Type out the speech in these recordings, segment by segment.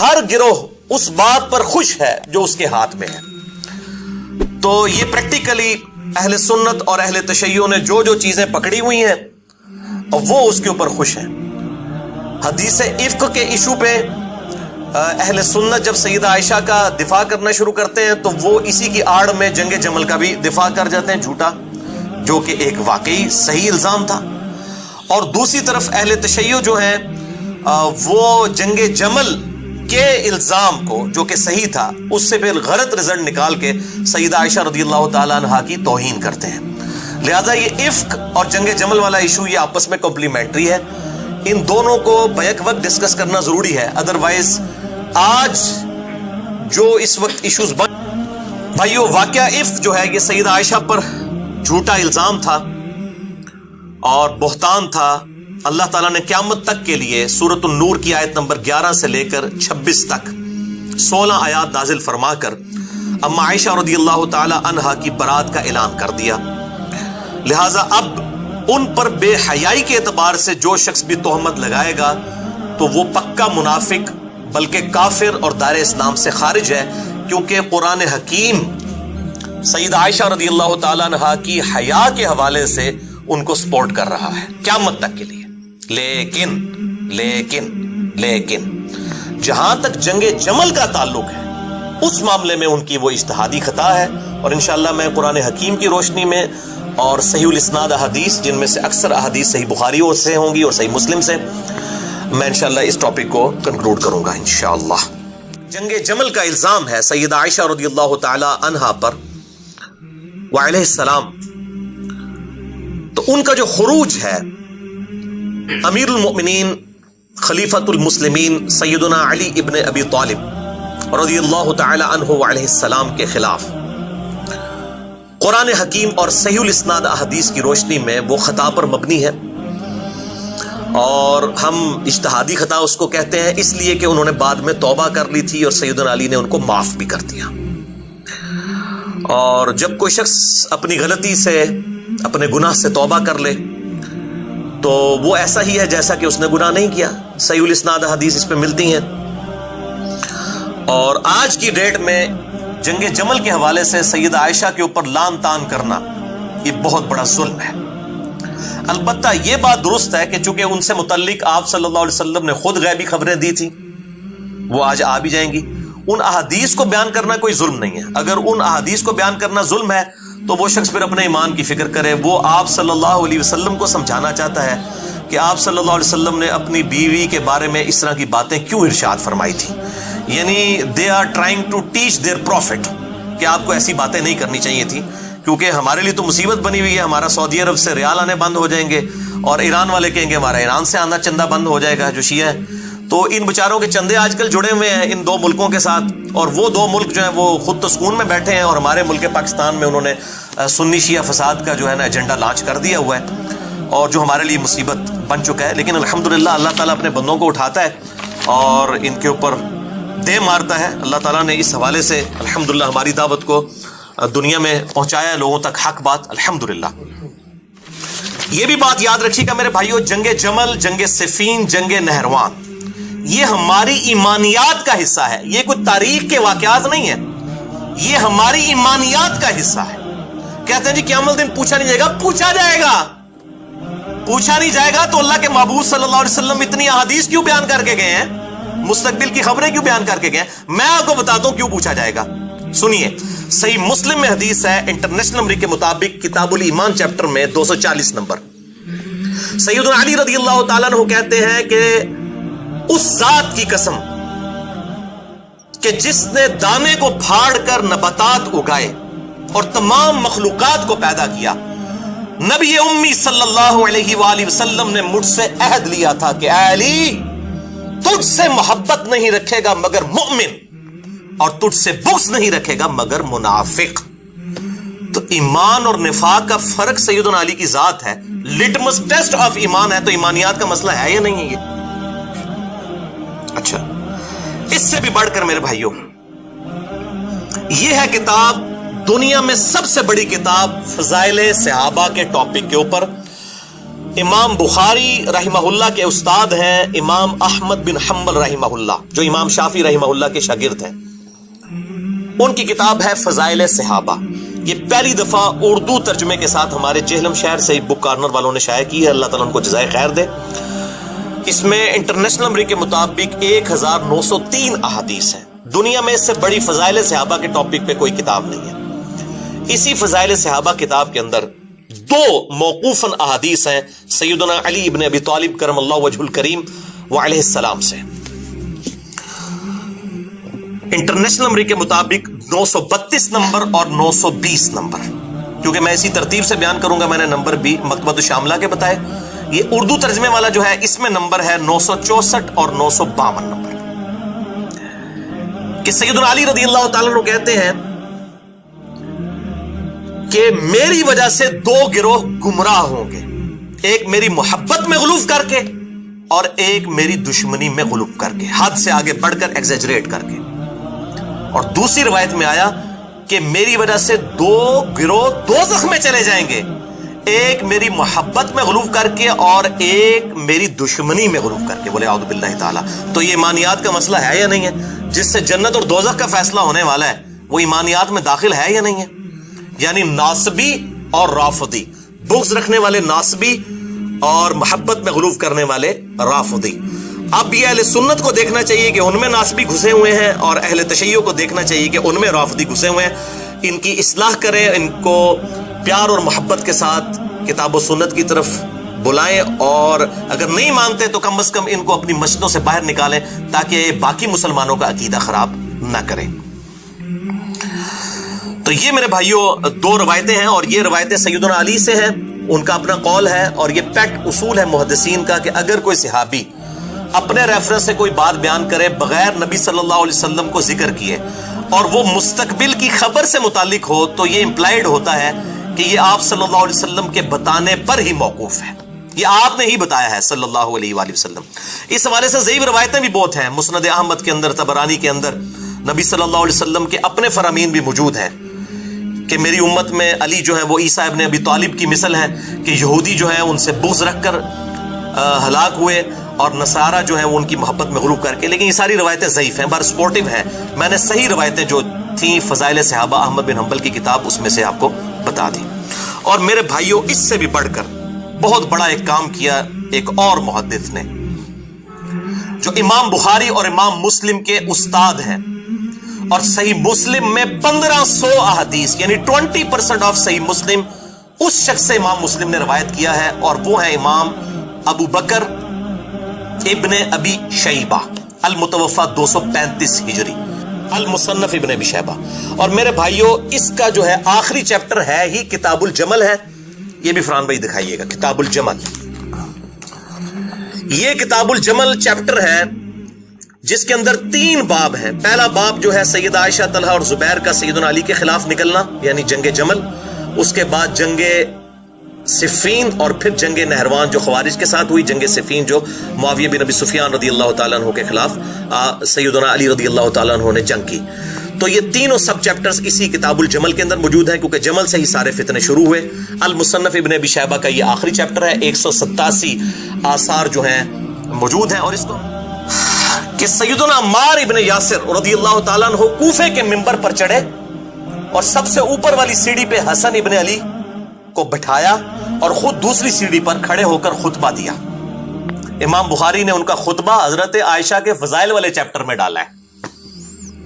ہر گروہ اس بات پر خوش ہے جو اس کے ہاتھ میں ہے. تو یہ پریکٹیکلی اہل سنت اور اہل تشیع نے جو جو چیزیں پکڑی ہوئی ہیں وہ اس کے اوپر خوش ہیں. حدیث افک کے ایشو پہ اہل سنت جب سیدہ عائشہ کا دفاع کرنا شروع کرتے ہیں تو وہ اسی کی آڑ میں جنگ جمل کا بھی دفاع کر جاتے ہیں, جھوٹا, جو کہ ایک واقعی صحیح الزام تھا. اور دوسری طرف اہل تشیع جو ہیں وہ جنگ جمل کے الزام کو جو کہ صحیح تھا اس سے پھر غلط رزلٹ نکال کے سیدہ عائشہ رضی اللہ تعالی عنہا کی توہین کرتے ہیں. لہذا یہ افک اور جنگ جمل والا ایشو یہ آپس میں کمپلیمنٹری ہے, ان دونوں کو بیک وقت ڈسکس کرنا ضروری ہے. ادروائز آج جو اس وقت ایشوز بھائیو, واقعہ افک جو ہے یہ سیدہ عائشہ پر جھوٹا الزام تھا اور بہتان تھا. اللہ تعالیٰ نے قیامت تک کے لیے سورۃ النور کی آیت نمبر 11 سے لے کر 26 تک 16 آیات نازل فرما کر اما عائشہ رضی اللہ تعالی عنہا کی برات کا اعلان کر دیا. لہٰذا اب ان پر بے حیائی کے اعتبار سے جو شخص بھی تہمت لگائے گا تو وہ پکا منافق بلکہ کافر اور دائرہ اسلام سے خارج ہے, کیونکہ قرآن حکیم سیدہ عائشہ رضی اللہ تعالی عنہا کی حیا کے حوالے سے ان کو سپورٹ کر رہا ہے قیامت تک کے لیے. لیکن جہاں تک جنگ جمل کا تعلق ہے اس معاملے میں ان کی وہ اجتہادی خطا ہے, اور انشاءاللہ میں قرآن حکیم کی روشنی میں اور صحیح الاسناد احادیث جن میں سے اکثر احادیث صحیح بخاری سے ہوں گی اور صحیح مسلم سے, میں انشاءاللہ اس ٹاپک کو کنکلوڈ کروں گا انشاءاللہ. جنگ جمل کا الزام ہے سیدہ عائشہ رضی اللہ تعالی عنہا پر وعلیہ السلام. تو ان کا جو خروج ہے امیر المؤمنین خلیفۃ المسلمین سیدنا علی ابن ابی طالب رضی اللہ تعالی عنہ وعلیہ السلام کے خلاف قرآن حکیم اور صحیح الاسناد احادیث کی روشنی میں وہ خطا پر مبنی ہے, اور ہم اجتہادی خطا اس کو کہتے ہیں اس لیے کہ انہوں نے بعد میں توبہ کر لی تھی اور سیدنا علی نے ان کو معاف بھی کر دیا. اور جب کوئی شخص اپنی غلطی سے اپنے گناہ سے توبہ کر لے تو وہ ایسا ہی ہے جیسا کہ اس نے گناہ نہیں کیا. صحیح الاسناد حدیث اس پہ ملتی ہیں. اور آج کی ڈیٹ میں جنگ جمل کے حوالے سے سیدہ عائشہ کے اوپر لان تان کرنا یہ بہت بڑا ظلم ہے. البتہ یہ بات درست ہے کہ چونکہ ان سے متعلق آپ صلی اللہ علیہ وسلم نے خود غیبی خبریں دی تھی, وہ آج آ بھی جائیں گی. ان احادیث کو بیان کرنا کوئی ظلم نہیں ہے. اگر ان احادیث کو بیان کرنا ظلم ہے تو وہ شخص پھر اپنے ایمان کی فکر کرے. وہ آپ صلی اللہ علیہ وسلم کو سمجھانا چاہتا ہے کہ آپ صلی اللہ علیہ وسلم نے اپنی بیوی کے بارے میں اس طرح کی باتیں کیوں ارشاد فرمائی تھی. یعنی they are trying to teach their prophet کہ آپ کو ایسی باتیں نہیں کرنی چاہیے تھی, کیونکہ ہمارے لیے تو مصیبت بنی ہوئی ہے. ہمارا سعودی عرب سے ریال آنے بند ہو جائیں گے اور ایران والے کہیں گے ہمارا ایران سے آنا چندہ بند ہو جائے گا جو شیعہ ہے. تو ان بچاروں کے چندے آج کل جڑے ہوئے ہیں ان دو ملکوں کے ساتھ, اور وہ دو ملک جو ہیں وہ خود تو سکون میں بیٹھے ہیں, اور ہمارے ملک پاکستان میں انہوں نے سنی شیعہ فساد کا جو ہے نا ایجنڈا لانچ کر دیا ہوا ہے, اور جو ہمارے لیے مصیبت بن چکا ہے. لیکن الحمدللہ اللہ تعالیٰ اپنے بندوں کو اٹھاتا ہے اور ان کے اوپر دے مارتا ہے. اللہ تعالیٰ نے اس حوالے سے الحمدللہ ہماری دعوت کو دنیا میں پہنچایا ہے, لوگوں تک حق بات الحمدللہ. یہ بھی بات یاد رکھیے گا میرے بھائیوں, جنگ جمل, جنگ صفین, جنگ نہروان یہ ہماری ایمانیات کا حصہ ہے. یہ کوئی تاریخ کے واقعات نہیں ہے, یہ ہماری ایمانیات کا حصہ ہے. کہتے ہیں جی قیامت دن پوچھا نہیں جائے گا. پوچھا جائے گا, پوچھا نہیں جائے گا تو اللہ کے محبوب صلی اللہ علیہ وسلم اتنی احادیث کیوں بیان کر کے گئے ہیں, مستقبل کی خبریں کیوں بیان کر کے گئے ہیں؟ میں آپ کو بتاتا ہوں کیوں پوچھا جائے گا. سنیے, صحیح مسلم میں حدیث ہے انٹرنیشنل نمبر کے مطابق کتاب الایمان چیپٹر میں 240 نمبر. سیدنا علی رضی اللہ تعالیٰ عنہ کہتے ہیں کہ اس ذات کی قسم کہ جس نے دانے کو پھاڑ کر نباتات اگائے اور تمام مخلوقات کو پیدا کیا, نبی امی صلی اللہ علیہ وآلہ وسلم نے مجھ سے عہد لیا تھا کہ اے علی تجھ سے محبت نہیں رکھے گا مگر مومن, اور تجھ سے بغض نہیں رکھے گا مگر منافق. تو ایمان اور نفاق کا فرق سیدنا علی کی ذات ہے. لٹمس ٹیسٹ آف ایمان ہے, تو ایمانیات کا مسئلہ ہے یا نہیں ہے یہ؟ اچھا, اس سے بھی بڑھ کر میرے بھائیوں, یہ ہے کتاب دنیا میں سب سے بڑی کتاب فضائل صحابہ کے ٹاپک کے اوپر, امام بخاری رحمہ اللہ کے استاد ہیں امام احمد بن حنبل رحمہ اللہ، جو امام شافعی رحمہ اللہ کے شاگرد ہیں. ان کی کتاب ہے فضائل صحابہ. یہ پہلی دفعہ اردو ترجمے کے ساتھ ہمارے چہلم شہر سے بک کارنر والوں نے شائع کی ہے. اللہ تعالیٰ ان کو جزائے خیر دے. اس میں انٹرنیشنل نمبر کے مطابق 1903 احادیث ہیں. دنیا میں اس سے بڑی فضائل صحابہ کے ٹاپک پہ کوئی کتاب نہیں ہے. اسی فضائل صحابہ کتاب کے اندر 2 موقوفاً احادیث ہیں سیدنا علی ابن ابی طالب کرم اللہ وجہ الکریم وعلیہ السلام سے. انٹرنیشنل نمبر کے مطابق 932 نمبر اور 920 نمبر. کیونکہ میں اسی ترتیب سے بیان کروں گا، میں نے نمبر بھی مکتبۃ الشاملہ کے بتائے. یہ اردو ترجمے والا جو ہے اس میں نمبر ہے 964 اور 952 نمبر. کہ سیدنا علی رضی اللہ تعالیٰ عنہ کہتے ہیں کہ میری وجہ سے 2 گروہ گمراہ ہوں گے، ایک میری محبت میں غلوف کر کے اور ایک میری دشمنی میں غلوف کر کے، حد سے آگے بڑھ کر ایگزیجریٹ کر کے. اور دوسری روایت میں آیا کہ میری وجہ سے 2 گروہ دوزخ میں چلے جائیں گے، ایک میری محبت میں غلوف کر کے اور ایک میری دشمنی میں غلوف کر کے. بولے اعوذ باللہ تعالی. تو یہ ایمانیات کا مسئلہ ہے یا نہیں ہے؟ جس سے جنت اور دوزخ کا فیصلہ ہونے والا ہے وہ ایمانیات میں داخل ہے یا نہیں ہے؟ یعنی ناصبی اور رافضی، بغض رکھنے والے ناصبی اور محبت میں غلوف کرنے والے رافضی. اب یہ اہل سنت کو دیکھنا چاہیے کہ ان میں ناصبی گھسے ہوئے ہیں، اور اہل تشیع کو دیکھنا چاہیے کہ ان میں رافضی گھسے ہوئے ہیں. ان کی اصلاح کریں، ان کو پیار اور محبت کے ساتھ کتاب و سنت کی طرف بلائیں، اور اگر نہیں مانتے تو کم از کم ان کو اپنی مسجدوں سے باہر نکالیں تاکہ باقی مسلمانوں کا عقیدہ خراب نہ کریں. تو یہ میرے بھائیوں 2 روایتیں ہیں، اور یہ روایتیں سیدنا علی سے ہیں. ان کا اپنا قول ہے، اور یہ پیٹ اصول ہے محدثین کا کہ اگر کوئی صحابی اپنے ریفرنس سے کوئی بات بیان کرے بغیر نبی صلی اللہ علیہ وسلم کو ذکر کیے اور وہ مستقبل کی خبر سے متعلق ہو تو یہ امپلائڈ ہوتا ہے کہ یہ آپ صلی اللہ علیہ وسلم کے بتانے پر ہی موقوف ہے، یہ آپ نے ہی بتایا ہے صلی اللہ علیہ وآلہ وسلم. اس حوالے سے ضعیف روایتیں بھی بہت ہیں. مسند احمد کے اندر، طبرانی کے اندر نبی صلی اللہ علیہ وسلم کے اپنے فرامین بھی موجود ہیں کہ میری امت میں علی جو ہے وہ عیسیٰ ابن ابی طالب کی مثل ہے کہ یہودی جو ہے ان سے بغض رکھ کر ہلاک ہوئے، اور نصارہ جو ہیں وہ ان کی محبت میں غلوف کر کے. لیکن یہ ساری روایتیں ضعیف ہیں، بار سپورٹیو ہیں. میں نے صحیح روایتیں جو تھیں فضائل صحابہ احمد بن حنبل کی کتاب اس میں سے آپ کو بتا دی. اور میرے بھائیوں اس سے بھی بڑھ کر بہت بڑا ایک کام کیا ایک اور محدث نے، جو امام بخاری اور امام مسلم کے استاد ہیں، اور صحیح مسلم میں 1500 احادیث یعنی 20% آف صحیح مسلم اس شخص سے امام مسلم نے روایت کیا ہے، اور وہ ہے امام ابو بکر ابن ابی شیبہ المتوفى 235 ہجری، المصنف ابن ابی شیبہ. اور میرے بھائیوں اس کا جو ہے آخری چیپٹر ہے ہی کتاب الجمل ہے. یہ بھی فرحان بھائی دکھائیے گا کتاب الجمل. یہ کتاب الجمل چیپٹر ہے جس کے اندر 3 باب ہیں. پہلا باب جو ہے سیدہ عائشہ، طلحہ اور زبیر کا سیدنا علی کے خلاف نکلنا یعنی جنگ جمل، اس کے بعد جنگ صفین، اور پھر جنگ نہروان جو خوارج کے ساتھ ہوئی، جنگ صفین جو معاویہ بن ابی سفیان رضی اللہ تعالیٰ عنہ کے خلاف سیدنا علی رضی اللہ تعالیٰ عنہ نے جنگ کی. تو یہ تینوں سب چیپٹرز اسی کتاب الجمل کے اندر موجود ہیں، کیونکہ جمل سے ہی سارے فتنے شروع ہوئے. المصنف ابن ابی شیبہ کا یہ آخری چیپٹر ہے. 187 آثار جو ہیں موجود ہیں. اور اس کو کہ سیدنا عمار ابن یاسر رضی اللہ تعالیٰ عنہ کوفے کے منبر پر چڑھے اور سب سے اوپر والی سیڑھی پہ حسن ابن علی کو بٹھایا اور خود دوسری سیڑھی پر کھڑے ہو کر خطبہ دیا. امام بخاری نے ان کا خطبہ حضرت عائشہ کے فضائل والے چیپٹر میں ڈالا ہے.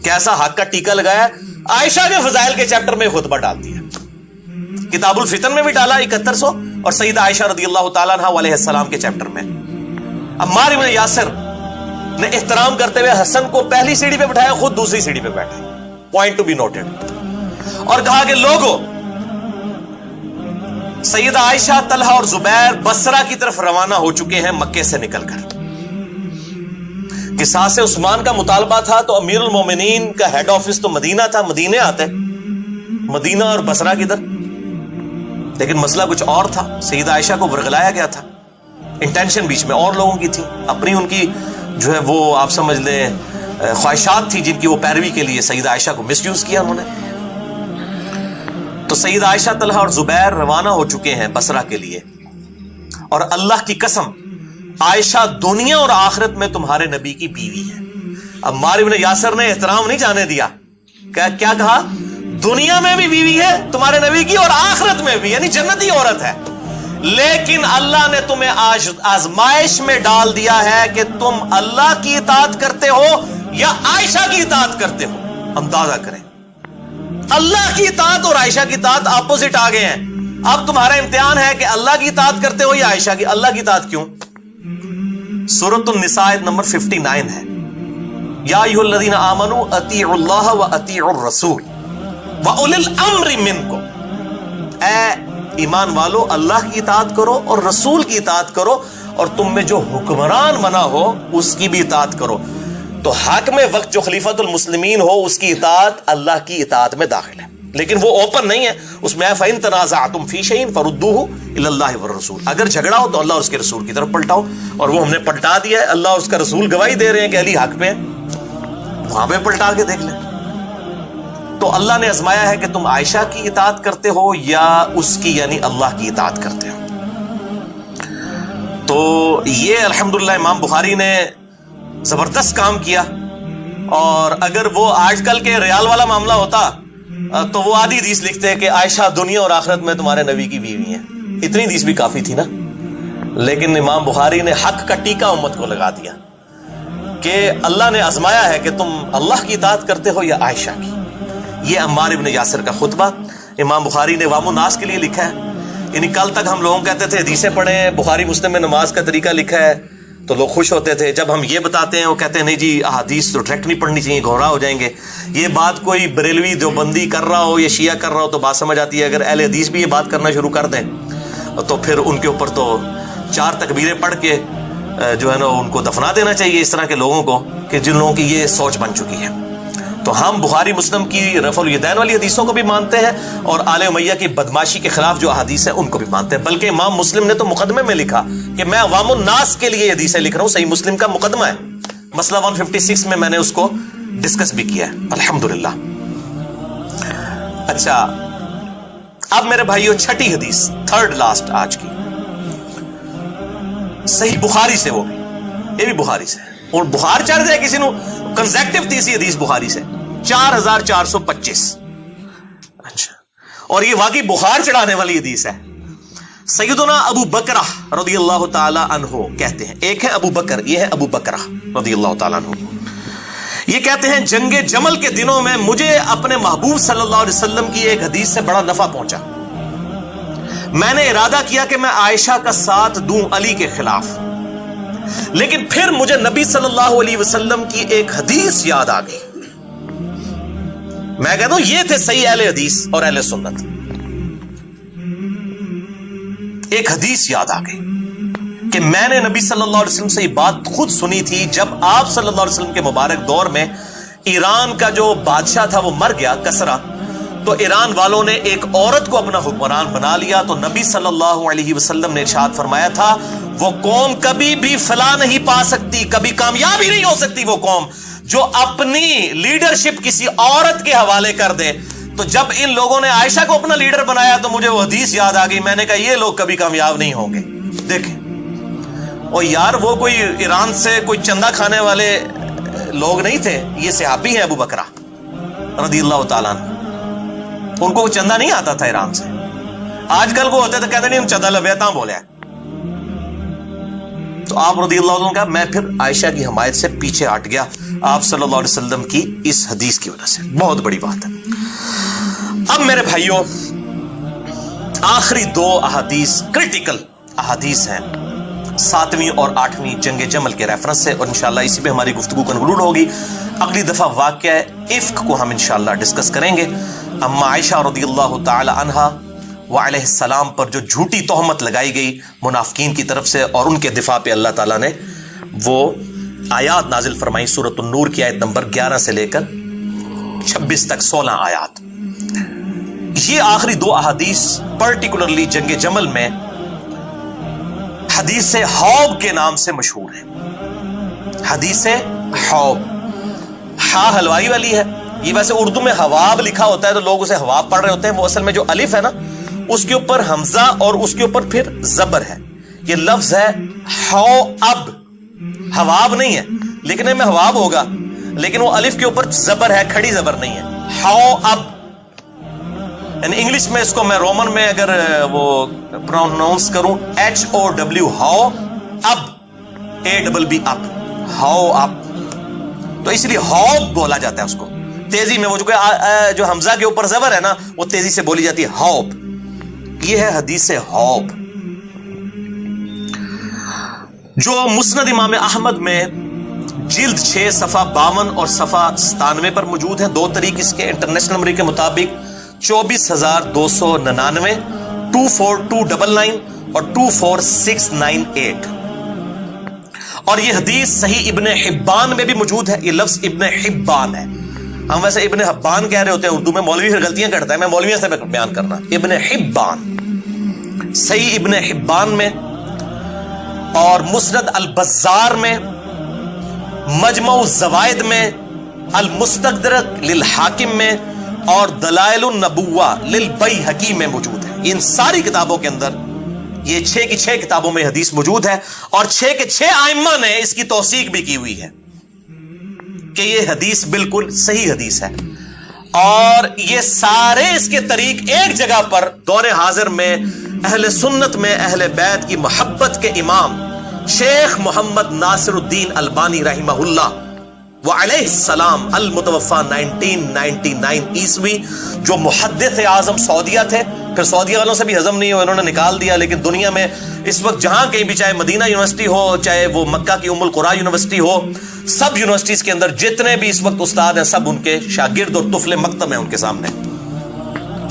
کیسا حق کا ٹیکا لگایا، عائشہ کے فضائل کے چیپٹر میں خطبہ ڈال دیا. کتاب الفتن میں بھی ڈالا 7100، اور سیدہ عائشہ رضی اللہ تعالیٰ عنہ علیہ السلام کے چیپٹر میں. عمار ابن یاسر نے احترام کرتے ہوئے حسن کو پہلی سیڑھی پہ بٹھایا، خود دوسری سیڑھی پہ بیٹھے. Point to be noted. اور کہا کہ لوگوں، سیدہ عائشہ، طلحہ اور زبیر بصرہ کی طرف روانہ ہو چکے ہیں مکے سے نکل کر. قصاص عثمان کا مطالبہ تھا تو امیر المومنین کا ہیڈ آفس تو مدینہ تھا، مدینے آتے، مدینہ اور بصرہ کی طرف. لیکن مسئلہ کچھ اور تھا. سیدہ عائشہ کو ورغلایا گیا تھا. انٹینشن بیچ میں اور لوگوں کی تھی، اپنی ان کی جو ہے وہ آپ سمجھ لیں خواہشات تھی جن کی وہ پیروی کے لیے سیدہ عائشہ کو مس یوز کیا انہوں نے. تو سیدہ عائشہ، طلحہ اور زبیر روانہ ہو چکے ہیں بصرہ کے لیے، اور اللہ کی قسم عائشہ دنیا اور آخرت میں تمہارے نبی کی بیوی ہے. اب عمار بن یاسر نے احترام نہیں جانے دیا, کیا کہا؟ دنیا میں بھی بیوی ہے تمہارے نبی کی اور آخرت میں بھی, یعنی جنتی عورت ہے. لیکن اللہ نے تمہیں آزمائش میں ڈال دیا ہے کہ تم اللہ کی اطاعت کرتے ہو یا عائشہ کی اطاعت کرتے ہو. اندازہ کریں, اللہ کی اطاعت اور عائشہ کی اطاعت اپوزٹ آ گئے ہیں. اب تمہارا امتحان ہے کہ اللہ کی اطاعت کرتے ہو یا عائشہ کی. اللہ کی اطاعت کیوں؟ سورۃ النساء نمبر 59 ہے, یا ایھا الذین آمنوا اطیعوا اللہ واطیعوا الرسول واولی الامر منکم. اے ایمان والو, اللہ کی اطاعت کرو اور رسول کی اطاعت کرو, اور تم میں جو حکمران بنا ہو اس کی بھی اطاعت کرو. تو حاکم وقت جو خلیفۃ المسلمین ہو اس کی اطاعت اللہ کی اطاعت میں داخل ہے, لیکن وہ اوپن نہیں ہے. اس میں فَإِن تَنَازَعْتُمْ فِي شَيْءٍ فَرُدُّوهُ إِلَى اللَّهِ وَالرَّسُولِ. اگر جھگڑا ہو تو اللہ اور اس کے رسول کی طرف پلٹاؤ, اور وہ ہم نے پلٹا دیا ہے. اللہ اور اس کا رسول گواہی دے رہے ہیں کہ علی حق پہ ہے, وہاں پہ پلٹا کے دیکھ لیں. تو اللہ نے آزمایا ہے کہ تم عائشہ کی اطاعت کرتے ہو یا اس کی, یعنی اللہ کی اطاعت کرتے ہو. تو یہ الحمدللہ امام بخاری نے زبردست کام کیا. اور اگر وہ آج کل کے ریال والا معاملہ ہوتا تو وہ آدھی حدیث لکھتے ہیں کہ عائشہ دنیا اور آخرت میں تمہارے نبی کی بیوی ہیں. اتنی حدیث بھی کافی تھی نا. لیکن امام بخاری نے حق کا ٹیکا امت کو لگا دیا کہ اللہ نے آزمایا ہے کہ تم اللہ کی اطاعت کرتے ہو یا عائشہ کی. یہ عمار ابن یاسر کا خطبہ امام بخاری نے عوام الناس کے لیے لکھا ہے. یعنی کل تک ہم لوگوں کہتے تھے حدیثیں پڑھیں, بخاری مسلم میں نماز کا طریقہ لکھا ہے, تو لوگ خوش ہوتے تھے. جب ہم یہ بتاتے ہیں وہ کہتے ہیں نہیں جی احادیث تو ڈائریکٹ نہیں پڑھنی چاہیے, گھوڑا ہو جائیں گے. یہ بات کوئی بریلوی دیوبندی کر رہا ہو یا شیعہ کر رہا ہو تو بات سمجھ آتی ہے. اگر اہل حدیث بھی یہ بات کرنا شروع کر دیں تو پھر ان کے اوپر تو 4 تکبیریں پڑھ کے جو ہے نا ان کو دفنا دینا چاہیے, اس طرح کے لوگوں کو کہ جن لوگوں کی یہ سوچ بن چکی ہے. تو ہم بخاری مسلم کی رفع الیدین والی حدیثوں کو بھی مانتے ہیں اور آل امیہ کی بدماشی کے خلاف جو احادیث ہیں ان کو بھی مانتے ہیں. بلکہ امام مسلم نے تو مقدمے میں لکھا کہ میں عوام الناس کے لیے حدیثیں لکھ رہا ہوں. صحیح مسلم کا مقدمہ ہے, مسئلہ 156 میں نے اس کو ڈسکس بھی کیا ہے الحمدللہ. اچھا, اب میرے بھائیو چھٹی حدیث, تھرڈ لاسٹ آج کی, صحیح بخاری سے, وہ بھی یہ بھی بخاری سے, اور بخار چڑھ جائے کسی نو کنزیکٹیو تیسری حدیث بخاری سے 4425. اچھا, اور یہ واقعی بخار چڑھانے والی حدیث ہے. سیدنا ابو بکرہ رضی اللہ تعالی عنہ کہتے ہیں, ایک ہے ابو بکر, یہ ہے ابو بکرہ رضی اللہ تعالی عنہ, یہ کہتے ہیں جنگ جمل کے دنوں میں مجھے اپنے محبوب صلی اللہ علیہ وسلم کی ایک حدیث سے بڑا نفع پہنچا. میں نے ارادہ کیا کہ میں عائشہ کا ساتھ دوں علی کے خلاف, لیکن پھر مجھے نبی صلی اللہ علیہ وسلم کی ایک حدیث یاد آ گئی. میں کہتا ہوں یہ تھے صحیح اہل حدیث اور اہل سنت. ایک حدیث یاد آ گئی کہ میں نے نبی صلی اللہ علیہ وسلم سے یہ بات خود سنی تھی جب آپ صلی اللہ علیہ وسلم کے مبارک دور میں ایران کا جو بادشاہ تھا وہ مر گیا, کسرا. تو ایران والوں نے ایک عورت کو اپنا حکمران بنا لیا. تو نبی صلی اللہ علیہ وسلم نے ارشاد فرمایا تھا وہ قوم کبھی بھی فلاح نہیں پا سکتی, کبھی کامیاب ہی نہیں ہو سکتی وہ قوم جو اپنی لیڈرشپ کسی عورت کے حوالے کر دے. تو جب ان لوگوں نے عائشہ کو اپنا لیڈر بنایا تو مجھے وہ حدیث یاد آ گئی. میں نے کہا یہ لوگ کبھی کامیاب نہیں ہوں گے. دیکھیں, اور یار وہ کوئی ایران سے کوئی چندہ کھانے والے لوگ نہیں تھے, یہ صحابی ہیں ابو بکرہ رضی اللہ تعالیٰ عنہ. ان کو چندہ نہیں آتا تھا ایران سے. آج کل کو ہوتے تو کہتے نہیں ہم چندہ لبیتا بولے. تو آپ رضی اللہ عنہ کا میں پھر عائشہ کی حمایت سے پیچھے ہٹ گیا آپ صلی اللہ علیہ وسلم کی اس حدیث کی وجہ سے. بہت بڑی بات ہے. اب میرے بھائیوں آخری 2 احادیث کریٹیکل احادیث ہیں, 7ویں اور 8ویں جنگ جمل کے ریفرنس سے, اور انشاءاللہ اسی پہ ہماری گفتگو کنکلوڈ ہوگی. اگلی دفعہ واقعہ افک کو ہم انشاءاللہ ڈسکس کریں گے. اما عائشہ رضی اللہ تعالی عنہا وعلیہ السلام پر جو جھوٹی تہمت لگائی گئی منافقین کی طرف سے, اور ان کے دفاع پہ اللہ تعالیٰ نے وہ آیات نازل فرمائی. سورۃ النور کی آیت نمبر 11 سے لے کر 26 تک 16 آیات. یہ آخری 2 احادیث پرٹیکولرلی جنگ جمل میں حدیث حوب کے نام سے مشہور ہے. حدیث حوب, ہا حلوائی والی ہے. یہ ویسے اردو میں حواب لکھا ہوتا ہے تو لوگ اسے حواب پڑھ رہے ہوتے ہیں. وہ اصل میں جو الف ہے نا اس کے اوپر حمزہ اور اس کے اوپر پھر زبر ہے, یہ لفظ ہے ہو اب، حواب نہیں ہے، لکھنے میں حواب ہوگا لیکن وہ الف کے اوپر زبر ہے، کھڑی زبر نہیں ہے، ہو اب. یعنی انگلش میں اس کو میں رومن میں اگر وہ پروناؤنس کروں HOW، ہو اب، ABB اب، ہو اب. تو اس لیے ہوب بولا جاتا ہے اس کو تیزی میں، وہ جو حمزہ کے اوپر زبر ہے نا وہ تیزی سے بولی جاتی ہے، ہوب. یہ ہے حدیث ہوب جو مسند امام احمد میں جلد 6 صفحہ 52 اور صفحہ 97 پر موجود ہے. 2 طریق اس کے، انٹرنیشنل نمبر کے مطابق 24,299 24299 اور 24698. اور یہ حدیث صحیح ابن حبان میں بھی موجود ہے. یہ لفظ ابن حبان ہے، ہم ویسے ابن حبان کہہ رہے ہوتے ہیں اردو میں، مولوی پھر غلطیاں کرتا ہے، میں مولویوں سے بیان کرنا. ابن حبان صحیح ابن حبان میں اور مسند البزار میں، مجمع الزوائد میں، المستدرک للحاکم میں اور دلائل النبوہ للبیہقی میں موجود ہے. ان ساری کتابوں کے اندر یہ 6 کی 6 کتابوں میں حدیث موجود ہے اور 6 کے 6 ائمہ نے اس کی توثیق بھی کی ہوئی ہے کہ یہ حدیث بالکل صحیح حدیث ہے. اور یہ سارے اس کے طریق ایک جگہ پر دور حاضر میں اہل سنت میں اہل بیت کی محبت کے امام شیخ محمد ناصر الدین البانی رحمہ اللہ وعلیہ السلام المتوفى 1999 عیسوی، جو محدث اعظم سعودیہ تھے. پھر سعودیہ والوں سے بھی ہضم نہیں ہو، انہوں نے نکال دیا. لیکن دنیا میں اس وقت جہاں کہیں بھی، چاہے مدینہ یونیورسٹی ہو، چاہے وہ مکہ کی ام القریٰ یونیورسٹی ہو، سب یونیورسٹیز کے اندر جتنے بھی اس وقت استاد ہیں سب ان کے شاگرد اور طفل مکتب ہیں ان کے سامنے.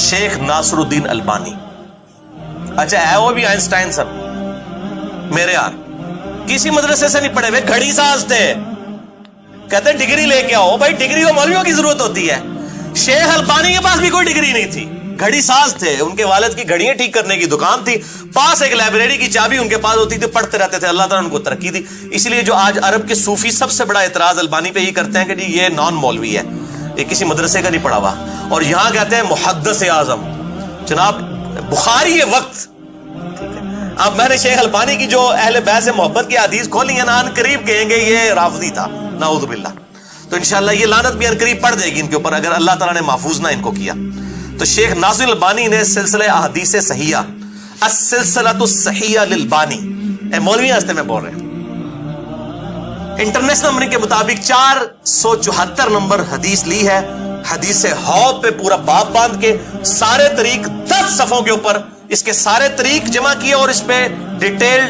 شیخ ناصر الدین البانی. اچھا ہے وہ بھی آئنسٹائن صاحب میرے یار، کسی مدرسے سے نہیں پڑھے ہوئے، گھڑی ساز تھے. کہتے ہیں ڈگری لے کے آؤ. بھائی ڈگری تو مولویوں کی ضرورت ہوتی ہے. شیخ البانی کے پاس بھی کوئی ڈگری نہیں تھی، گھڑی ساز تھے. ان کے والد کی گھڑیاں ٹھیک کرنے کی دکان تھی، پاس ایک لائبریری کی چابی ان کے پاس ہوتی تھی، پڑھتے رہتے تھے. اللہ تعالیٰ نے ان کو ترقی دی. اس لیے جو آج عرب کے صوفی سب سے بڑا اعتراض البانی پہ ہی کرتے ہیں کہ جی یہ نان مولوی ہے، یہ کسی مدرسے کا نہیں پڑھا ہوا. اور یہاں کہتے ہیں محدث اعظم. جناب بخاری وقت. اب میں نے شیخ البانی کی جو اہل بیت سے محبت کی حدیث کھولی ہیں نا، ان قریب کہیں گے یہ رافضی تھا، نعوذ باللہ. تو انشاءاللہ یہ لعنت بھی ان قریب پڑ جائے گی ان کے اوپر اگر اللہ تعالیٰ نے محفوظ نہ ان کو کیا. تو شیخ ناصر البانی نے سلسلہ احادیث صحیحہ، السلسلۃ الصحیحہ للبانی، مولوی ہستے میں بول رہے ہیں، انٹرنیشنل نمبر کے مطابق 474 نمبر حدیث لی ہے. حدیث حوض پہ پورا باب باندھ کے سارے طریق 10 صفحوں کے اوپر اس کے سارے طریق جمع کیے اور اس پہ ڈیٹیل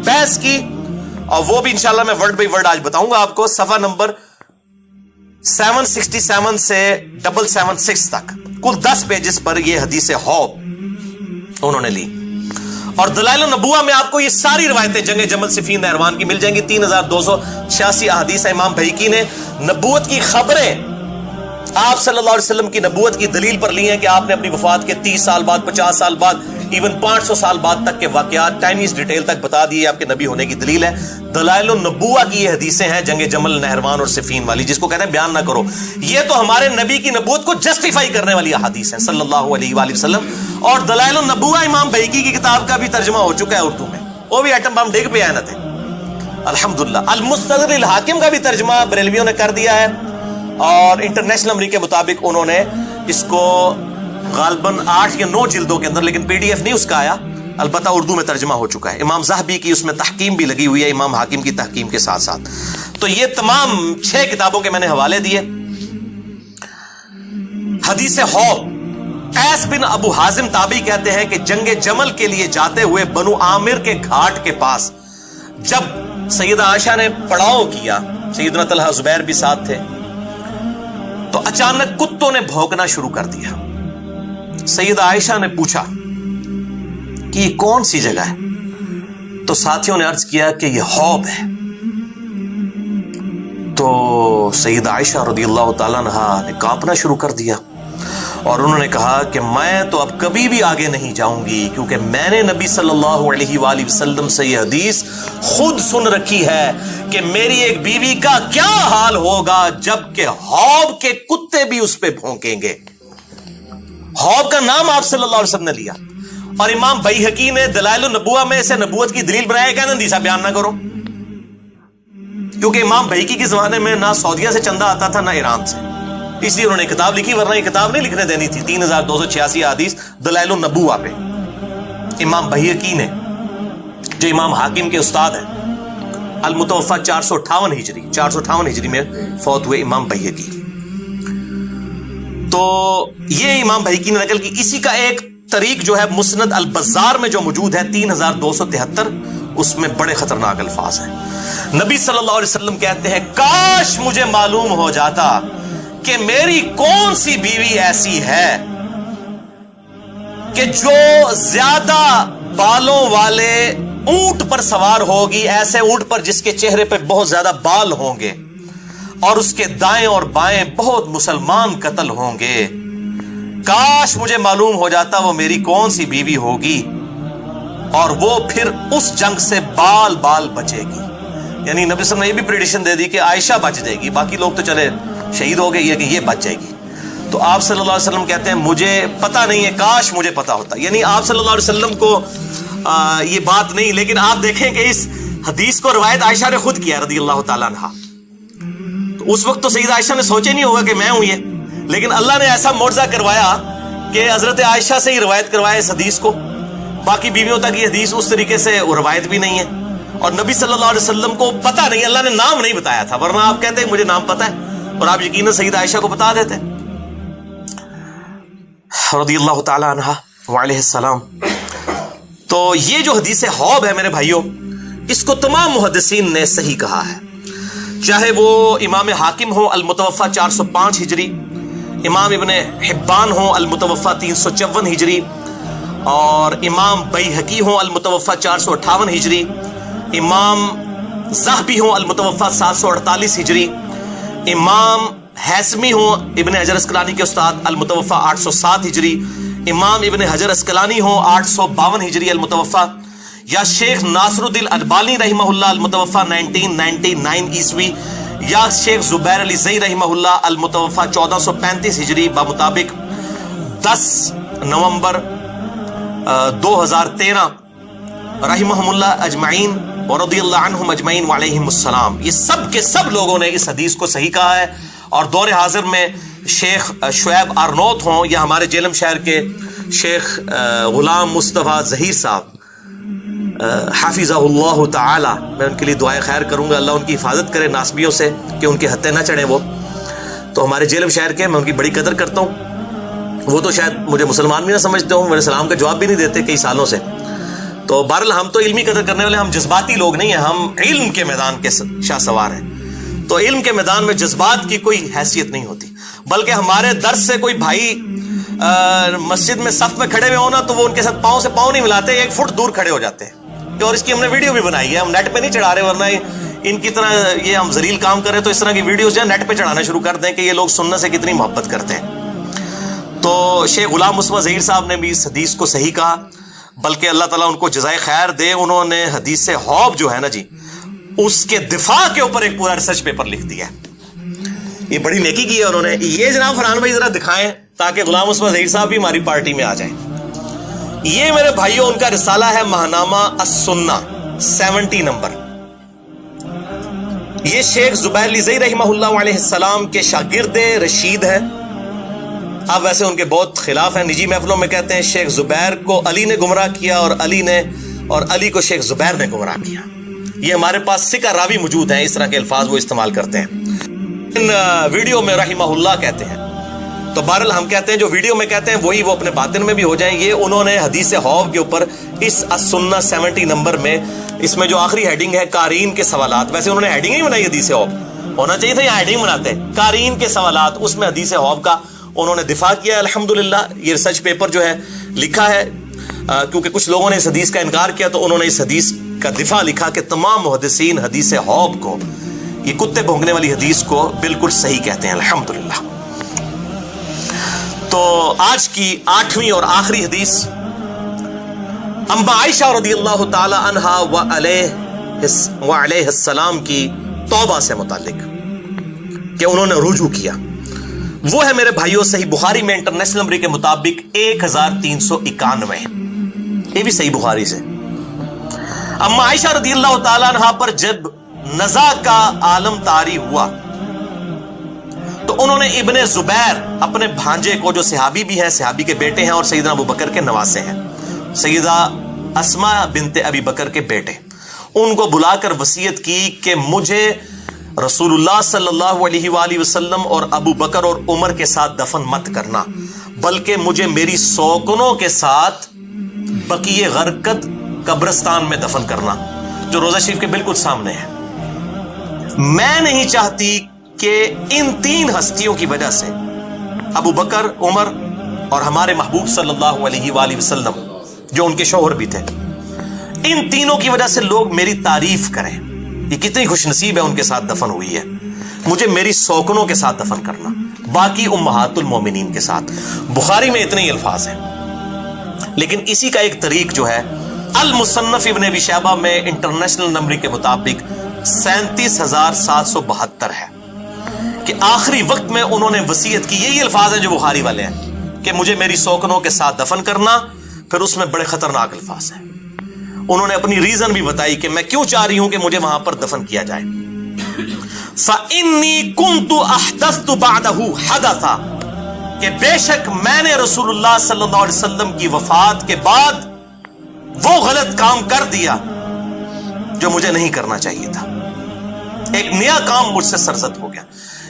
بحث کی. اور وہ بھی انشاءاللہ میں ورڈ بائی ورڈ آج بتاؤں گا آپ کو. صفحہ نمبر 767 سے 776 تک کل 10 پیجز پر یہ حدیث حوض انہوں نے لی. اور دلائل النبوہ میں آپ کو یہ ساری روایتیں جنگ جمل صفین نہروان کی مل جائیں گی. 3286 احادیث امام بہیقی نے نبوت کی خبریں آپ صلی اللہ علیہ وسلم کی نبوت کی دلیل پر لی ہیں کہ آپ نے اپنی وفات کے 30 سال بعد، 50 سال بعد، ایون 500 سال بعد تک کے واقعات ٹائمز ڈیٹیل تک بتا دیے. آپ کے نبی ہونے کی دلیل ہے. دلائل النبوہ کی یہ حدیثیں ہیں جنگ جمل، نہروان اور صفین والی، جس کو کہتے ہیں بیان نہ کرو. یہ تو ہمارے نبی کی نبوت کو جسٹیفائی کرنے والی احادیث ہیں صلی اللہ علیہ وآلہ وسلم. اور دلائل النبوہ امام بہیقی کی کتاب کا بھی ترجمہ ہو چکا ہے اردو میں، وہ بھی ایٹم بم ڈگ پہ آئے نہ تھے الحمدللہ. المستدرک للحاکم کا بھی ترجمہ بریلویوں نے کر دیا ہے اور انٹرنیشنل نمبر کے مطابق انہوں نے اس کو غالباً 8 یا 9 جلدوں کے اندر، لیکن PDF نہیں اس کا آیا، البتہ اردو میں ترجمہ ہو چکا ہے. امام ذہبی کی اس میں تحکیم بھی لگی ہوئی ہے، امام حاکم کی تحکیم کے ساتھ ساتھ. تو یہ تمام 6 کتابوں کے میں نے حوالے دیے. حدیث حوض. ایس بن ابو حازم تابعی کہتے ہیں کہ جنگ جمل کے لیے جاتے ہوئے بنو عامر کے گھاٹ کے پاس جب سیدہ عائشہ نے پڑاؤ کیا، سیدنا طلحہ زبیر بھی ساتھ تھے، تو اچانک کتوں نے بھونکنا شروع کر دیا. سیدہ عائشہ نے پوچھا کہ یہ کون سی جگہ ہے؟ تو ساتھیوں نے عرض کیا کہ یہ حوض ہے. تو سیدہ عائشہ رضی اللہ تعالیٰ عنہا نے کانپنا شروع کر دیا اور انہوں نے کہا کہ میں تو اب کبھی بھی آگے نہیں جاؤں گی، کیونکہ میں نے نبی صلی اللہ علیہ وآلہ وسلم سے یہ حدیث خود سن رکھی ہے کہ میری ایک بیوی کا کیا حال ہوگا جب کہ حوض کے کتے بھی اس پہ بھونکیں گے. حوض کا نام آپ صلی اللہ علیہ وسلم نے لیا اور امام بیہقی نے دلائل النبوہ میں اسے نبوت کی دلیل بنایا کہ حدیثہ بیان نہ کرو، کیونکہ امام بیہقی کے زمانے میں نہ سعودیہ سے چندہ آتا تھا نہ ایران سے، اس لیے انہوں نے کتاب لکھی، ورنہ یہ کتاب نہیں لکھنے دینی تھی 3286 حدیث دلائل النبوہ پہ۔ امام بیہقی نے، جو امام حاکم کے استاد ہیں، المتوفا 458 ہجری میں فوت ہوئے امام بیہقی، تو یہ امام بیہقی نے نقل کی۔ اسی کا ایک طریق جو ہے مسند البزار میں جو موجود ہے 3273، اس میں بڑے خطرناک الفاظ ہیں۔ نبی صلی اللہ علیہ وسلم کہتے ہیں کاش مجھے معلوم ہو جاتا کہ میری کون سی بیوی ایسی ہے کہ جو زیادہ بالوں والے اونٹ پر سوار ہوگی، ایسے اونٹ پر جس کے چہرے پہ بہت زیادہ بال ہوں گے اور اس کے دائیں اور بائیں بہت مسلمان قتل ہوں گے، کاش مجھے معلوم ہو جاتا وہ میری کون سی بیوی ہوگی، اور وہ پھر اس جنگ سے بال بال بچے گی۔ یعنی نبی صلی اللہ علیہ وسلم نے یہ بھی پریڈکشن دے دی کہ عائشہ بچ جائے گی، باقی لوگ تو چلے شہید ہو گئے، یہ کہ یہ بچ جائے گی۔ تو آپ صلی اللہ علیہ وسلم کہتے ہیں مجھے پتا نہیں ہے، کاش مجھے پتا ہوتا۔ یعنی آپ صلی اللہ علیہ وسلم کو یہ بات نہیں، لیکن آپ دیکھیں کہ اس حدیث کو روایت عائشہ نے خود کیا رضی اللہ تعالیٰ عنہا۔ تو اس وقت تو سیدہ عائشہ نے سوچے نہیں ہوگا کہ میں ہوں یہ، لیکن اللہ نے ایسا معجزہ کروایا کہ حضرت عائشہ سے ہی روایت کروایا اس حدیث کو، باقی بیویوں تک یہ حدیث اس طریقے سے روایت بھی نہیں ہے، اور نبی صلی اللہ علیہ وسلم کو پتہ نہیں، اللہ نے نام نہیں بتایا تھا، ورنہ آپ کہتے ہیں مجھے نام پتہ ہے، اور آپ یقیناً سیدہ عائشہ کو بتا دیتے رضی اللہ تعالی عنہ وعلیہ السلام۔ تو یہ جو حدیث حوب ہے میرے بھائیوں، اس کو تمام محدثین نے صحیح کہا ہے، چاہے وہ امام حاکم ہو المتوفا 405 ہجری، امام ابن حبان ہو المتوفا 354 ہجری، اور امام بیہقی ہو المتوفا 458 ہجری، امام ذہبی ہو المتوفا 748 ہجری، امام حیثمی ہو ابن حجر اسقلانی کے استاد المتوفا 807 ہجری، امام ابن حجر اسقلانی ہو 852 ہجری المتوفا، یا شیخ ناصر الدین البانی رحمہ اللہ المتوفا 1999 عیسوی، یا شیخ زبیر علی زئی رحمہ اللہ المتوفا 1435 ہجری بمطابق 10 نومبر 2013 رحمہم اللہ اجمعین ورضی اللہ عنہم اجمعین وعلیہم السلام۔ یہ سب کے سب لوگوں نے اس حدیث کو صحیح کہا ہے، اور دور حاضر میں شیخ شعیب آرنوت ہوں یا ہمارے جیلم شہر کے شیخ غلام مصطفیٰ ظہیر صاحب حافظہ اللہ تعالی، میں ان کے لیے دعائے خیر کروں گا، اللہ ان کی حفاظت کرے ناسبیوں سے کہ ان کے ہتھے نہ چڑھیں وہ، تو ہمارے جیلم شہر کے، میں ان کی بڑی قدر کرتا ہوں، وہ تو شاید مجھے مسلمان بھی نہ سمجھتے ہوں، میرے سلام کا جواب بھی نہیں دیتے کئی سالوں سے، تو بہرحال ہم تو علمی قدر کرنے والے، ہم جذباتی لوگ نہیں ہیں، ہم علم کے میدان کے شاہ سوار ہیں، تو علم کے میدان میں جذبات کی کوئی حیثیت نہیں ہوتی، بلکہ ہمارے درس سے کوئی بھائی مسجد میں صف میں کھڑے ہوئے ہونا تو وہ ان کے ساتھ پاؤں سے پاؤں نہیں ملاتے، 1 فٹ دور کھڑے ہو جاتے ہیں، اور اس کی ہم نے ویڈیو بھی بنائی ہے، ہم نیٹ پہ نہیں چڑھا رہے، ورنہ ان کی طرح یہ ہم ذلیل کام کریں تو اس طرح کی ویڈیوز جو ہے نیٹ پہ چڑھانا شروع کر دیں کہ یہ لوگ سننے سے کتنی محبت کرتے ہیں۔ تو شیخ غلام مصطفیٰ ظہیر صاحب نے بھی اس حدیث کو صحیح کہا، بلکہ اللہ تعالیٰ ان کو جزائے خیر دے، انہوں نے حدیث حوب جو ہے نا جی، اس کے دفاع کے اوپر ایک پورا ریسرچ پیپر لکھ دیا ہے، یہ بڑی نیکی کی ہے انہوں نے۔ یہ جناب فرحان بھائی ذرا دکھائیں تاکہ غلام مصطفیٰ ظہیر صاحب بھی ہماری پارٹی میں آ جائیں۔ یہ میرے بھائیوں ان کا رسالہ ہے ماہنامہ السنہ 70 نمبر، یہ شیخ زبیر علی زئی رحمہ اللہ علیہ السلام کے شاگرد رشید ہے، اب ویسے ان کے بہت خلاف ہیں، نجی محفلوں میں کہتے ہیں شیخ زبیر کو علی نے گمراہ کیا اور علی کو شیخ زبیر نے گمراہ کیا، یہ ہمارے پاس سکہ راوی موجود ہیں، اس طرح کے الفاظ وہ استعمال کرتے ہیں، ان ویڈیو میں رحمہ اللہ کہتے ہیں، تو بہرحال ہم کہتے ہیں جو ویڈیو میں کہتے ہیں وہی وہ اپنے باطن میں بھی ہو جائیں۔ یہ انہوں نے حدیث حوب کے اوپر اس السنہ 70 نمبر میں، اس میں جو آخری ہیڈنگ ہے قارئین کے سوالات، ویسے انہوں نے ہیڈنگ نہیں بنائی حدیث حوب، ہونا چاہیے تھا یہاں ہیڈنگ بناتے، قارئین کے سوالات، اس میں حدیث حوب کا انہوں نے دفاع کیا ہے الحمدللہ۔ یہ ریسرچ پیپر جو ہے لکھا ہے، کیونکہ کچھ لوگوں نے اس حدیث کا انکار کیا تو انہوں نے اس حدیث کا دفاع لکھا کہ تمام محدثین حدیث حوب کو، یہ کتے بھونکنے والی حدیث کو بالکل صحیح کہتے ہیں الحمدللہ۔ تو آج کی 8ویں اور آخری حدیث اما عائشہ رضی اللہ تعالی عنہا وعلیہ السلام کی توبہ سے متعلق کہ انہوں نے رجوع کیا، وہ ہے میرے بھائیوں صحیح بخاری میں انٹرنیشنل نمبر کے مطابق 1391، یہ بھی صحیح بخاری سے. اما عائشہ رضی اللہ تعالیٰ عنہا پر جب نزا کا عالم طاری ہوا تو انہوں نے ابن زبیر اپنے بھانجے کو، جو صحابی بھی ہیں، صحابی کے بیٹے ہیں اور سیدنا ابو بکر کے نواسے ہیں، سیدہ اسماء بنت ابی بکر کے بیٹے، ان کو بلا کر وصیت کی کہ مجھے رسول اللہ صلی اللہ علیہ وآلہ وسلم اور ابو بکر اور عمر کے ساتھ دفن مت کرنا، بلکہ مجھے میری سوکنوں کے ساتھ بقیع غرقد قبرستان میں دفن کرنا، جو روضہ شریف کے بالکل سامنے ہے. میں نہیں چاہتی کہ ان تین ہستیوں کی وجہ سے، ابو بکر، عمر اور ہمارے محبوب صلی اللہ علیہ وآلہ وسلم جو ان کے شوہر بھی تھے، ان تینوں کی وجہ سے لوگ میری تعریف کریں. یہ کتنی خوش نصیب ہے، ان کے ساتھ دفن ہوئی ہے. مجھے میری سوکنوں کے ساتھ دفن کرنا، باقی امہات المومنین کے ساتھ. بخاری میں اتنے ہی الفاظ ہیں، لیکن اسی کا ایک طریق جو ہے المصنف ابن ابی شیبہ میں انٹرنیشنل نمبر کے مطابق 37,772 ہے کہ آخری وقت میں انہوں نے وصیت کی. یہی الفاظ ہیں جو بخاری والے ہیں کہ مجھے میری سوکنوں کے ساتھ دفن کرنا. پھر اس میں بڑے خطرناک الفاظ ہیں. انہوں نے اپنی ریزن بھی بتائی کہ میں کیوں چاہ رہی ہوں کہ مجھے وہاں پر دفن کیا جائے. فَإِنِّي كُنْتُ أَحْدَثْتُ بَعْدَهُ حَدَثًا، کہ بے شک میں نے رسول اللہ صلی اللہ علیہ وسلم کی وفات کے بعد وہ غلط کام کر دیا جو مجھے نہیں کرنا چاہیے تھا. ایک نیا کام مجھ سے سرزد ہو گیا.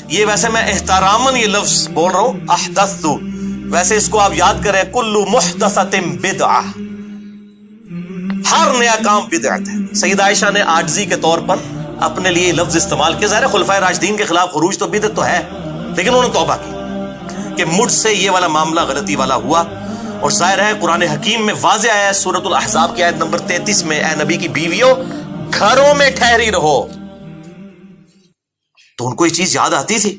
یہ ویسے میں احتراماً یہ لفظ بول رہا ہوں، احدثت، ویسے اس کو آپ یاد کریں، کل محدثۃ بدعہ، ہر نیا کام بدعت ہے. سیدہ عائشہ نے عاجزی کے طور پر اپنے لیے لفظ استعمال کیا. ظاہر خلفائے راشدین کے خلاف خروج تو بدعت تو ہے، لیکن انہوں نے توبہ کی کہ مجھ سے یہ والا معاملہ غلطی والا ہوا. اور ظاہر ہے قرآن حکیم میں واضح آیا ہے، سورۃ الاحزاب کی آیت نمبر 33 میں، اے نبی کی بیویوں گھروں میں ٹھہری رہو. تو ان کو یہ چیز یاد آتی تھی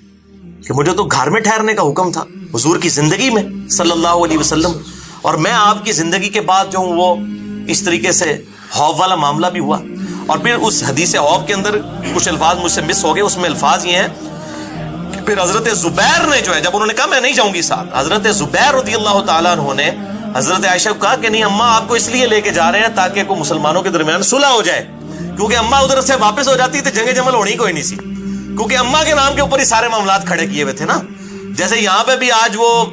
کہ مجھے تو گھر میں ٹھہرنے کا حکم تھا حضور کی زندگی میں صلی اللہ علیہ وسلم، اور میں آپ کی زندگی کے بعد جو ہوں وہ اس طریقے سے حوض والا معاملہ بھی ہوا. اور پھر اس حدیث حوض کے اندر کچھ الفاظ مجھ سے مس ہو گئے. اس میں الفاظ یہ ہیں کہ پھر حضرت زبیر نے جو ہے، جب انہوں نے کہا میں نہیں جاؤں گی ساتھ، حضرت زبیر رضی اللہ تعالیٰ عنہ نے حضرت عائشہ کو کہا کہ نہیں اماں، آپ کو اس لیے لے کے جا رہے ہیں تاکہ کوئی مسلمانوں کے درمیان صلح ہو جائے، کیونکہ اماں ادھر سے واپس ہو جاتی تو جنگ جمل ہونی کوئی نہیں سی، کیونکہ اماں کے نام کے اوپر ہی سارے معاملات کھڑے کیے ہوئے تھے نا. جیسے یہاں پہ بھی آج وہ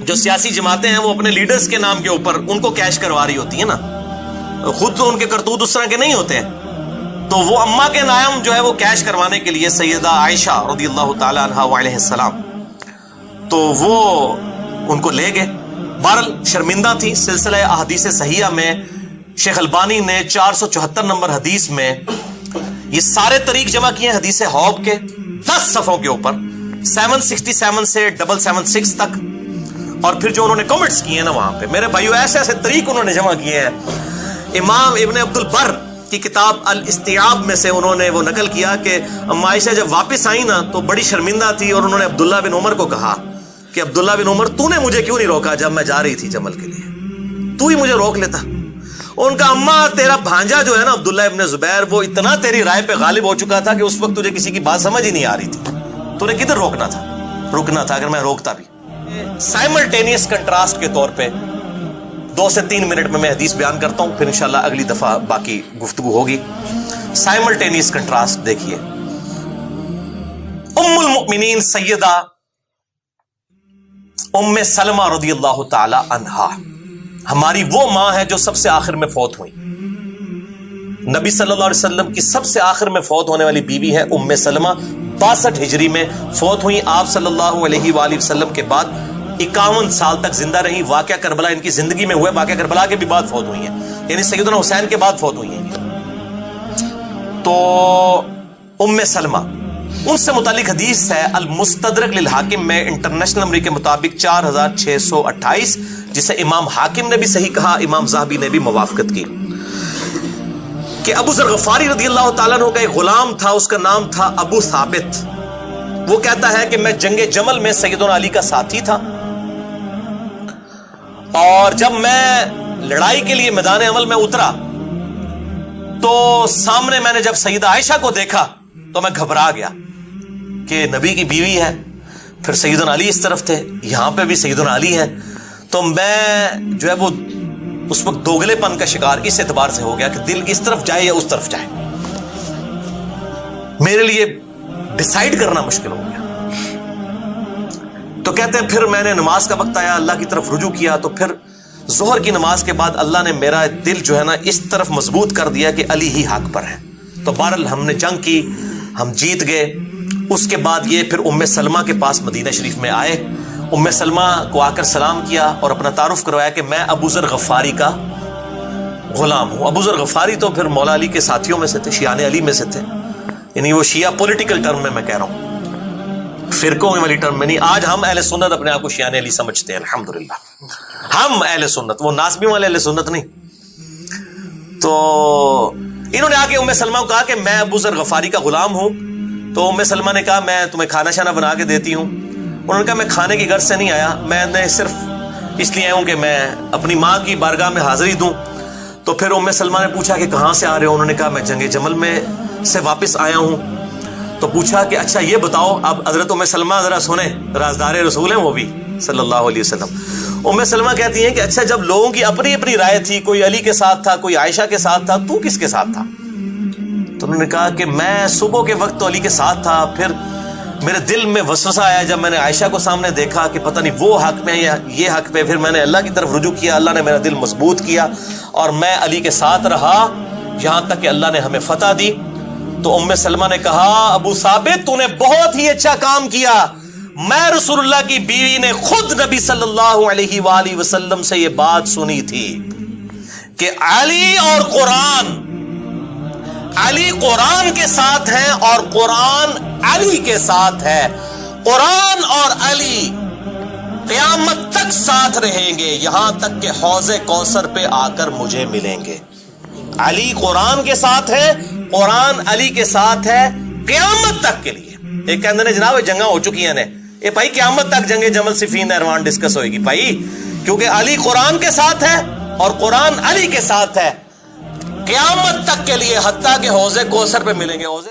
جو سیاسی جماعتیں ہیں وہ اپنے لیڈرز کے نام کے اوپر ان کو کیش کروا رہی ہوتی ہیں نا، خود تو ان کے کرتوت اس طرح کے نہیں ہوتے ہیں. تو وہ اماں کے نام جو ہے وہ کیش کروانے کے لیے سیدہ عائشہ رضی اللہ تعالی عنہا وعلیہ السلام، تو وہ ان کو لے گئے. بہرحال شرمندہ تھی. سلسلہ احادیث صحیحہ میں شیخ البانی نے 474 نمبر حدیث میں یہ سارے طریق جمع کیے ہیں حدیث حوض کے 10 صفحوں کے اوپر، 767 سے 776 تک. اور پھر جو انہوں نے کمنٹس کیے ہیں نا وہاں پہ، میرے بھائیو ایسے ایسے طریق انہوں نے جمع کیے ہیں. امام ابن عبد البر کی کتاب الاستیعاب میں سے انہوں نے وہ نقل کیا کہ اما عائشہ جب واپس آئی نا تو بڑی شرمندہ تھی، اور انہوں نے عبداللہ بن عمر کو کہا کہ عبداللہ بن عمر تو نے مجھے کیوں نہیں روکا جب میں جا رہی تھی جمل کے لیے، تو ہی مجھے روک لیتا. ان کا اماں تیرا بھانجا جو ہے نا عبداللہ ابن زبیر وہ اتنا تیری رائے پہ غالب ہو چکا تھا کہ اس وقت تجھے کسی کی بات سمجھ ہی نہیں آ رہی تھی، تو نے کدھر روکنا تھا، رکنا تھا اگر میں روکتا بھی. سائملٹینیس کنٹراسٹ کے طور پہ 2 سے 3 منٹ میں حدیث بیان کرتا ہوں، پھر انشاءاللہ اگلی دفعہ باقی گفتگو ہوگی. سائملٹینیس کنٹراسٹ دیکھیے. ام المؤمنین سیدہ ام سلمہ رضی اللہ تعالی عنہا ہماری وہ ماں ہے جو سب سے آخر میں فوت ہوئی. نبی صلی اللہ علیہ وسلم کی سب سے آخر میں فوت ہونے والی بیوی ہے ام سلمہ. 62 ہجری میں فوت ہوئی. آپ صلی اللہ علیہ وآلہ وسلم کے بعد 51 سال تک زندہ رہی. واقعہ کربلا ان کی زندگی میں ہوئے، واقعہ کربلا کے بھی بعد فوت ہوئی ہیں، یعنی سیدنا حسین کے بعد فوت ہوئی ہیں. تو ام سلمہ، ان سے متعلق حدیث ہے المستدرک للحاکم میں انٹرنیشنل نمبر کے مطابق 4628، جسے امام حاکم نے بھی صحیح کہا، امام ذہبی نے بھی موافقت کی، کہ ابو ذر غفاری رضی اللہ تعالیٰ عنہ کا ایک غلام تھا، اس کا نام تھا ابو ثابت. وہ کہتا ہے کہ میں جنگ جمل میں سیدنا علی کا ساتھی تھا، اور جب میں لڑائی کے لیے میدان عمل میں اترا تو سامنے میں نے جب سیدہ عائشہ کو دیکھا تو میں گھبرا گیا کہ نبی کی بیوی ہے، پھر سیدنا علی اس طرف تھے، یہاں پہ بھی سیدنا علی ہے. تو میں جو ہے وہ اس وقت دوگلے پن کا شکار اس اعتبار سے ہو گیا کہ دل اس طرف جائے یا اس طرف جائے. میرے لیے ڈیسائیڈ کرنا مشکل ہو گیا. تو کہتے ہیں پھر میں نے نماز کا وقت آیا, اللہ کی طرف رجوع کیا, تو پھر ظہر کی نماز کے بعد اللہ نے میرا دل جو ہے نا اس طرف مضبوط کر دیا کہ علی ہی حق پر ہے. تو بہرحال ہم نے جنگ کی, ہم جیت گئے. اس کے بعد یہ پھر ام سلمہ کے پاس مدینہ شریف میں آئے. ام سلمہ کو آ کر سلام کیا اور اپنا تعارف کروایا کہ میں ابو ذر غفاری کا غلام ہوں. ابو ذر غفاری تو پھر مولا علی کے ساتھیوں میں سے تھے, شیعان علی میں سے تھے. یعنی وہ شیعہ پولیٹیکل ٹرم میں کہہ رہا ہوں, فرقوں والی ٹرم میں نہیں. آج ہم اہل سنت اپنے آپ کو شیعان علی سمجھتے ہیں, الحمدللہ ہم اہل سنت, وہ ناسبی والے اہل سنت نہیں. تو انہوں نے آ کے ام سلمہ کو کہا کہ میں ابو ذر غفاری کا غلام ہوں. تو ام سلمہ نے کہا میں تمہیں کھانا شانا بنا کے دیتی ہوں. انہوں نے کہا میں کھانے کی غرض سے نہیں آیا, میں نے صرف اس لیے آیا ہوں کہ میں اپنی ماں کی بارگاہ میں حاضری دوں. تو پھر ام سلمہ نے پوچھا کہ کہاں سے آ رہے ہو؟ انہوں نے کہا میں جنگ جمل میں سے واپس آیا ہوں. تو پوچھا کہ اچھا یہ بتاؤ, اب حضرت ام سلمہ ذرا سنیں, رازدار رسول ہیں وہ بھی صلی اللہ علیہ وسلم. ام سلمہ کہتی ہیں کہ اچھا جب لوگوں کی اپنی اپنی رائے تھی, کوئی علی کے ساتھ تھا, کوئی عائشہ کے ساتھ تھا, تو کس کے ساتھ تھا؟ تو انہوں نے کہا کہ میں صبح کے وقت تو علی کے ساتھ تھا, پھر میرے دل میں وسوسہ آیا جب میں نے عائشہ کو سامنے دیکھا کہ پتہ نہیں وہ حق میں یا یہ حق پہ, پھر میں نے اللہ کی طرف رجوع کیا, اللہ نے میرا دل مضبوط کیا اور میں علی کے ساتھ رہا یہاں تک کہ اللہ نے ہمیں فتح دی. تو ام سلمہ نے کہا ابو ثابت تو نے بہت ہی اچھا کام کیا, میں رسول اللہ کی بیوی نے خود نبی صلی اللہ علیہ وآلہ وسلم سے یہ بات سنی تھی کہ علی اور قرآن, علی قرآن کے ساتھ ہیں اور قرآن علی کے ساتھ ہے. قرآن اور علی قیامت تک ساتھ رہیں گے یہاں تک کہ حوض کوثر پہ آ کر مجھے ملیں گے. علی قرآن کے ساتھ ہے, قرآن علی کے ساتھ ہے قیامت تک کے لیے. ایک کہندے نے جناب جنگاں ہو چکی ہیں نے, اے بھائی قیامت تک جنگ جمل صفین نہروان ڈسکس ہوئے گی بھائی, کیونکہ علی قرآن کے ساتھ ہے اور قرآن علی کے ساتھ ہے قیامت تک کے لیے, حتیٰ کہ حوض کوثر پہ ملیں گے.